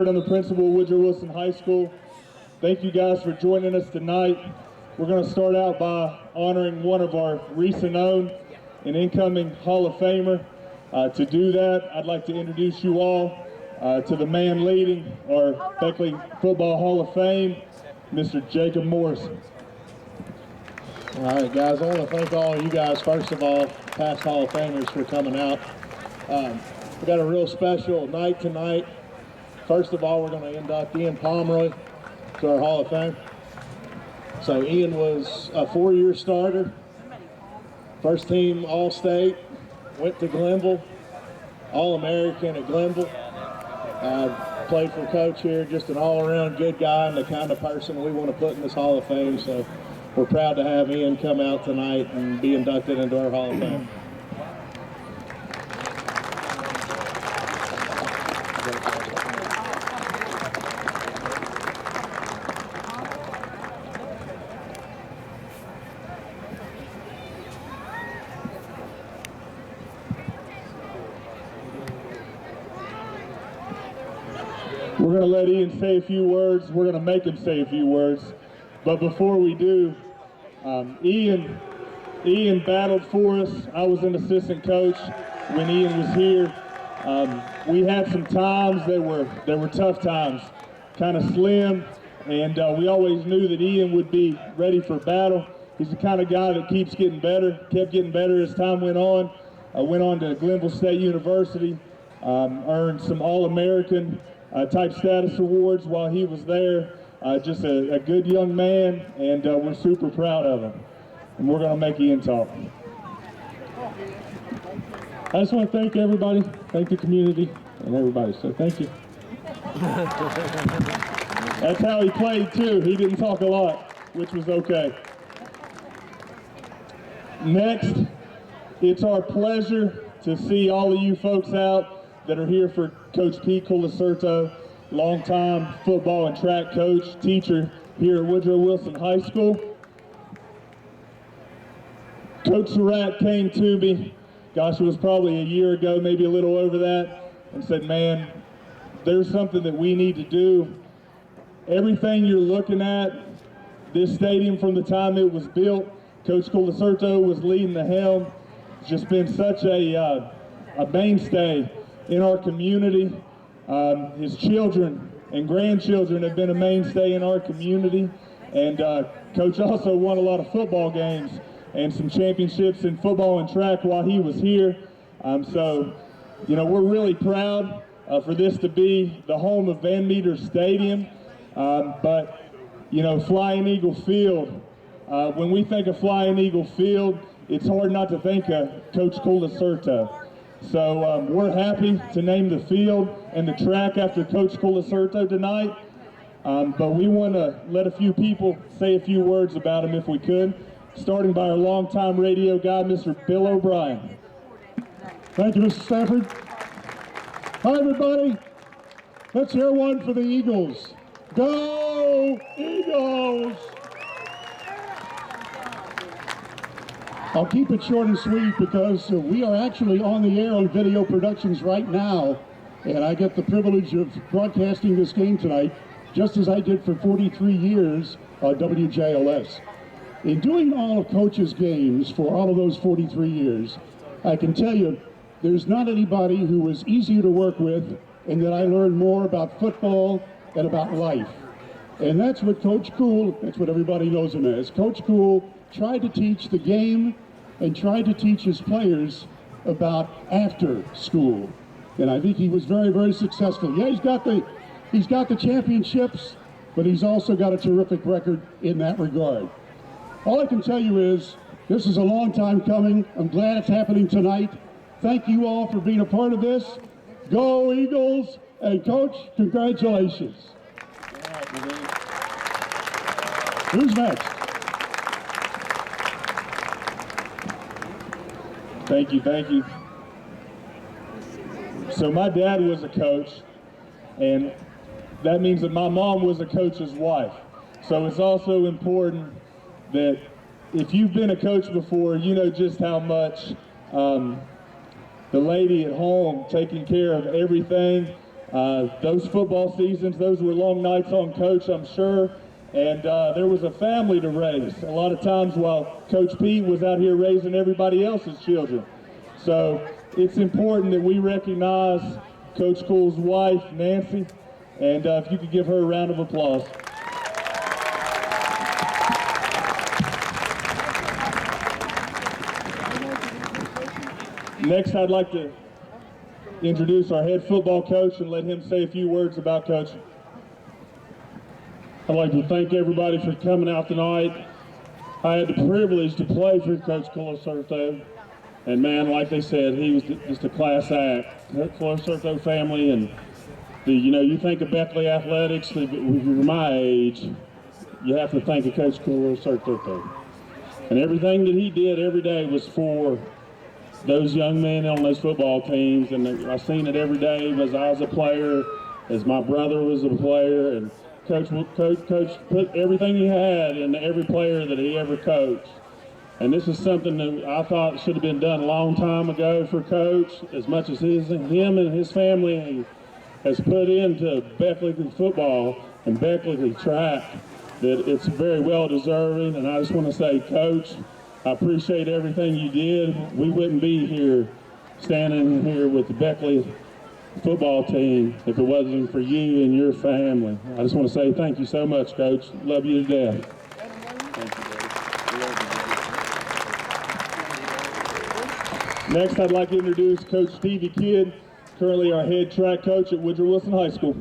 I'm the principal of Woodrow Wilson High School. Thank you guys for joining us tonight. We're going to start out by honoring one of our recent own, an incoming Hall of Famer. To do that, I'd like to introduce you all to the man leading our Beckley Football Hall of Fame, Mr. Jacob Morrison. All right, guys, I want to thank all of you guys, first of all, past Hall of Famers, for coming out. We got a real special night tonight. First of all, we're going to induct Ian Pomeroy to our Hall of Fame. So Ian was a 4-year starter, first team All-State, went to Glenville, All-American at Glenville. Played for Coach here, just an all-around good guy and the kind of person we want to put in this Hall of Fame. So we're proud to have Ian come out tonight and be inducted into our Hall of Fame. We're going to let Ian say a few words. We're going to make him say a few words. But before we do, Ian battled for us. I was an assistant coach when Ian was here. We had some times that were tough times, kind of slim, and we always knew that Ian would be ready for battle. He's the kind of guy that keeps getting better, kept getting better as time went on. Went on to Glenville State University, earned some All-American type status awards while he was there. Just a good young man, and we're super proud of him. And we're going to make Ian talk. I just want to thank everybody, thank the community, and everybody. So thank you. That's how he played too. He didn't talk a lot, which was okay. Next, it's our pleasure to see all of you folks out that are here for Coach Pete Culicerto, longtime football and track coach, teacher here at Woodrow Wilson High School. Coach Sarrett came to me, gosh, it was probably a year ago, maybe a little over that, and said, man, there's something that we need to do. Everything you're looking at, this stadium from the time it was built, Coach Culicerto was leading the helm. It's just been such a mainstay in our community. His children and grandchildren have been a mainstay in our community. And Coach also won a lot of football games and some championships in football and track while he was here. So, you know, we're really proud for this to be the home of Van Meter Stadium. But, you know, Flying Eagle Field, when we think of Flying Eagle Field, it's hard not to think of Coach Culicerto. So we're happy to name the field and the track after Coach Culicerto tonight. But we want to let a few people say a few words about him if we could, starting by our longtime radio guy, Mr. Bill O'Brien. Thank you, Mr. Stafford. Hi, everybody. Let's hear one for the Eagles. Go, Eagles! I'll keep it short and sweet because we are actually on the air on Video Productions right now, and I get the privilege of broadcasting this game tonight, just as I did for 43 years on WJLS. In doing all of Coach's games for all of those 43 years, I can tell you there's not anybody who was easier to work with and that I learned more about football and about life. And that's what Coach Cool, that's what everybody knows him as. Coach Cool tried to teach the game and tried to teach his players about after school. And I think he was very, very successful. Yeah, he's got the championships, but he's also got a terrific record in that regard. All I can tell you is this is a long time coming. I'm glad it's happening tonight. Thank you all for being a part of this. Go Eagles, and Coach, congratulations. Who's next? Thank you, thank you. So my dad was a coach, and that means that my mom was a coach's wife. So it's also important that if you've been a coach before, you know just how much the lady at home taking care of everything Those football seasons, those were long nights on Coach, I'm sure, and there was a family to raise. A lot of times while Coach Pete was out here raising everybody else's children. So it's important that we recognize Coach Cool's wife, Nancy, and if you could give her a round of applause. Next, I'd like to introduce our head football coach and let him say a few words about Coach. I'd like to thank everybody for coming out tonight. I had the privilege to play for Coach Culicerto, and man, like they said, he was just a class act. The Culicerto family, and you think of Beckley athletics. If you're my age, you have to think of Coach Culicerto, and everything that he did every day was for those young men on those football teams, and I've seen it every day as I was a player, as my brother was a player, and Coach put everything he had into every player that he ever coached. And this is something that I thought should have been done a long time ago for Coach, as much as him and his family has put into Beckley football and Beckley track, that it's very well deserving. And I just want to say, Coach, I appreciate everything you did. We wouldn't be here, standing here with the Beckley football team, if it wasn't for you and your family. I just want to say thank you so much, Coach. Love you to death. Thank you, Dave. Next, I'd like to introduce Coach Stevie Kidd, currently our head track coach at Woodrow Wilson High School.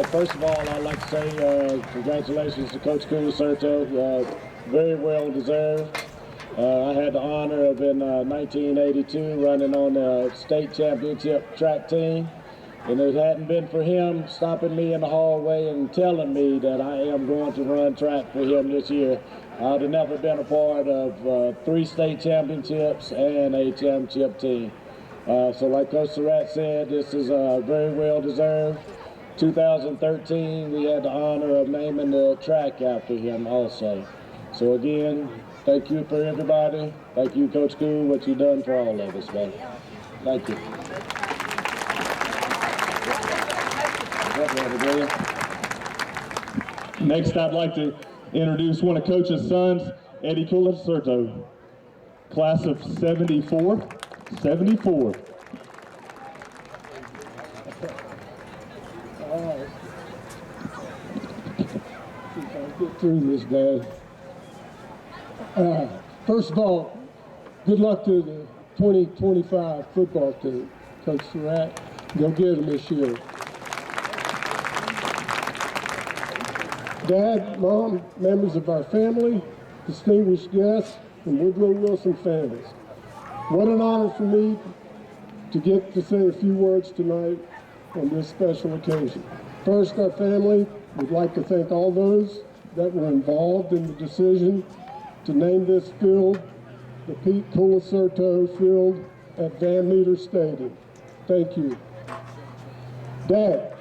First of all, I'd like to say congratulations to Coach Culicerto. Very well deserved. I had the honor of in 1982 running on the state championship track team, and if it hadn't been for him stopping me in the hallway and telling me that I am going to run track for him this year, I would have never been a part of 3 state championships and a championship team. So like Coach Sarrett said, this is very well deserved. 2013, we had the honor of naming the track after him also. So again, thank you for everybody. Thank you, Coach Cool, what you done for all of us, man. Thank you. Next, I'd like to introduce one of Coach's sons, Eddie Culicerto, class of 74. 74. All right. See if I can get through this, Dad. First of all, good luck to the 2025 football team. Coach Sarrett, go get them this year. Dad, Mom, members of our family, distinguished guests, and Woodrow Wilson families. What an honor for me to get to say a few words tonight on this special occasion. First, our family would like to thank all those that were involved in the decision to name this field the Pete Culicerto Field at Van Meter Stadium. Thank you. Dad,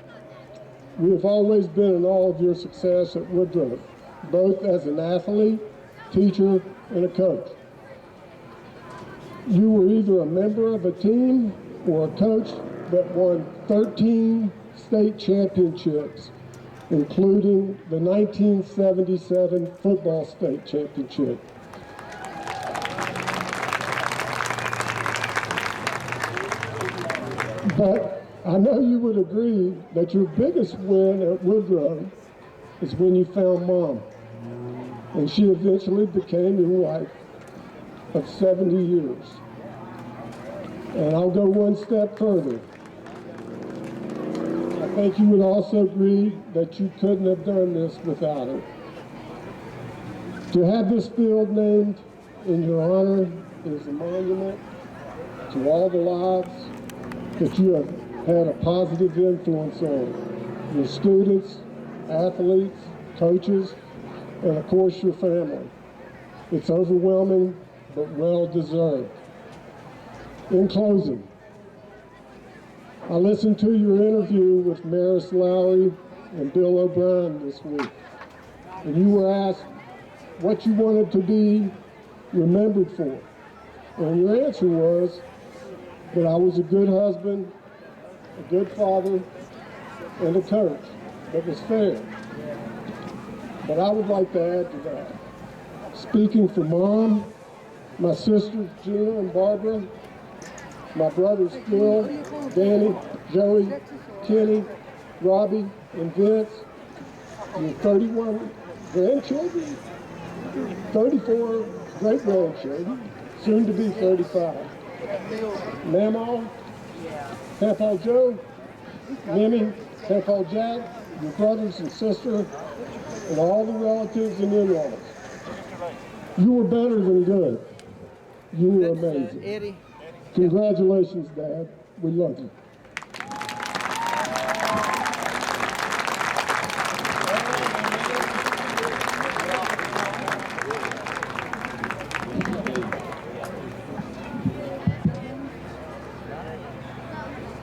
we have always been in awe of your success at Woodrow, both as an athlete, teacher, and a coach. You were either a member of a team or a coach that won 13 state championships, including the 1977 football state championship. But I know you would agree that your biggest win at Woodrow is when you found Mom, and she eventually became your wife of 70 years. And I'll go one step further. I think you would also agree that you couldn't have done this without her. To have this field named in your honor is a monument to all the lives that you have had a positive influence on. Your students, athletes, coaches, and of course your family. It's overwhelming, but well deserved. In closing, I listened to your interview with Maris Lowry and Bill O'Brien this week, and you were asked what you wanted to be remembered for. And your answer was that I was a good husband, a good father, and a coach that was fair. But I would like to add to that. Speaking for Mom, my sisters Gina and Barbara, my brothers Phil, Danny, Joey, Kenny, Robbie, and Vince, your 31 grandchildren, 34 great-grandchildren, soon to be 35. Mamaw, Papaw Joe, Mimi, Papaw Jack, your brothers and sister, and all the relatives and in-laws. You were better than good. You were amazing. Eddie. Congratulations, Dad. We love you.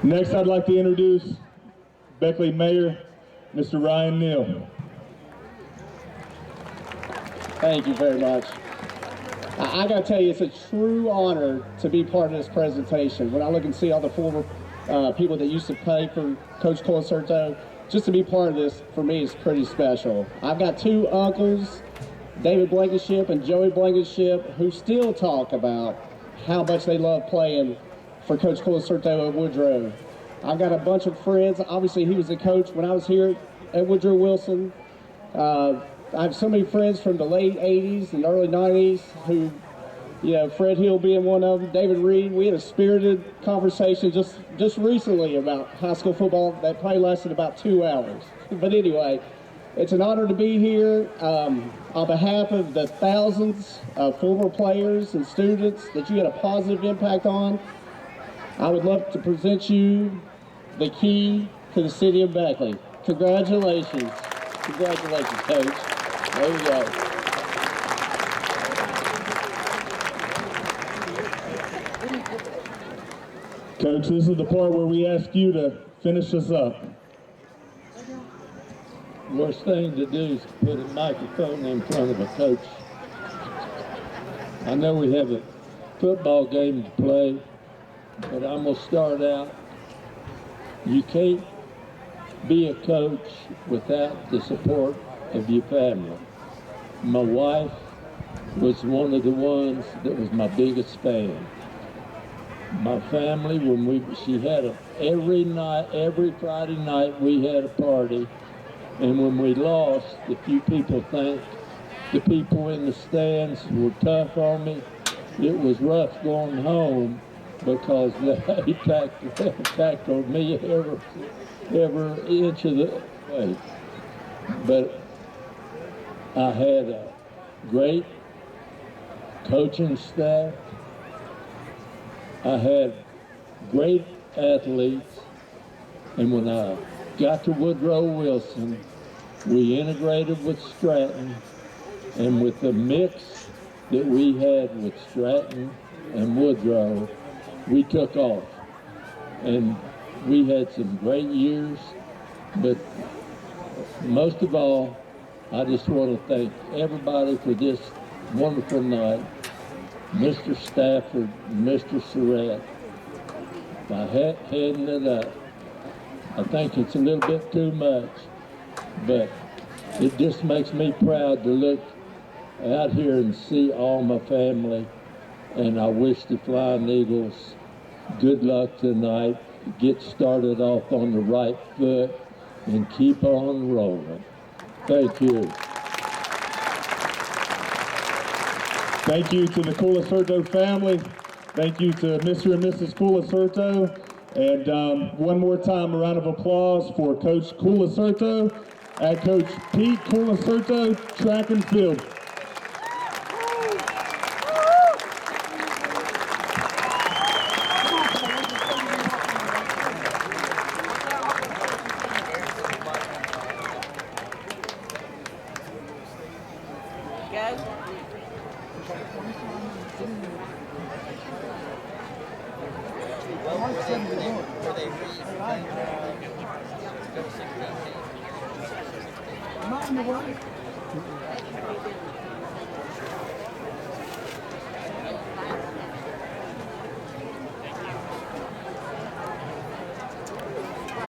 Next, I'd like to introduce Beckley Mayor, Mr. Ryan Neal. Thank you very much. I got to tell you, it's a true honor to be part of this presentation. When I look and see all the former people that used to play for Coach Culicerto, just to be part of this, for me, is pretty special. I've got two uncles, David Blankenship and Joey Blankenship, who still talk about how much they love playing for Coach Culicerto at Woodrow. I've got a bunch of friends. Obviously, he was the coach when I was here at Woodrow Wilson. I have so many friends from the late 80s and early 90s who, you know, Fred Hill being one of them, David Reed. We had a spirited conversation just recently about high school football that probably lasted about 2 hours. But anyway, it's an honor to be here. On behalf of the thousands of former players and students that you had a positive impact on, I would love to present you the key to the city of Beckley. Congratulations. Congratulations, Coach. There you go. Coach, this is the part where we ask you to finish us up. Worst thing to do is put a microphone in front of a coach. I know we have a football game to play, but I'm going to start out. You can't be a coach without the support of your family. My wife was one of the ones that was my biggest fan. My family, she had every night, every Friday night we had a party, and when we lost, a few people think the people in the stands were tough on me. It was rough going home because they attacked on me every inch of the way. But I had a great coaching staff. I had great athletes, and when I got to Woodrow Wilson, we integrated with Stratton, and with the mix that we had with Stratton and Woodrow, we took off. And we had some great years, but most of all, I just want to thank everybody for this wonderful night. Mr. Stafford, Mr. Sarrett, by heading it up. I think it's a little bit too much, but it just makes me proud to look out here and see all my family, and I wish the Flying Eagles good luck tonight. Get started off on the right foot and keep on rolling. Thank you. Thank you to the Culicerto family. Thank you to Mr. and Mrs. Culicerto. And one more time, a round of applause for Coach Culicerto and Coach Pete Culicerto, track and field.